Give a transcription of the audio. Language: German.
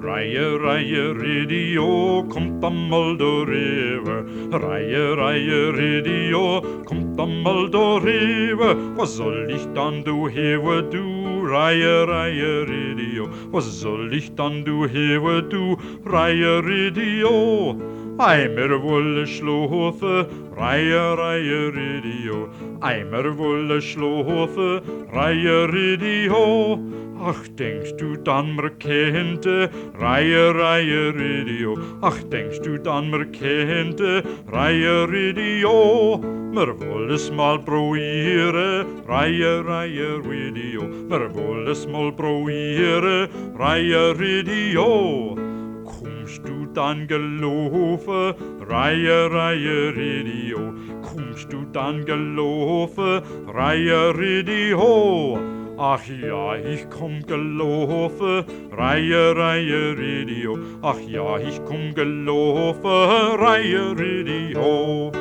Reihe, Radio, kommt einmal da rüber. Reihe, Radio, kommt einmal da rüber. Was soll ich dann du hewe, du? Reihe, Radio, was soll ich dann du hewe, du? Reihe, Radio. Eimer wolle schlafen, Reihe, Radio. Eimer wolle schlafen, Reihe, Radio. Ach, denkst du dann, mer kennte Reihe, Radio? Ach, denkst du dann, mer kennte Reihe, Radio? Mer woll es mal probieren, Reihe, Radio. Mer woll es mal probieren, Reihe, Radio. Kommst du dann gelaufen, Reihe, Radio? Kommst du dann gelaufen, Reihe, Radio? Ach ja, ich komm gelaufen, Reihe, Radio. Ach ja, ich komm gelaufen, Reihe, Radio.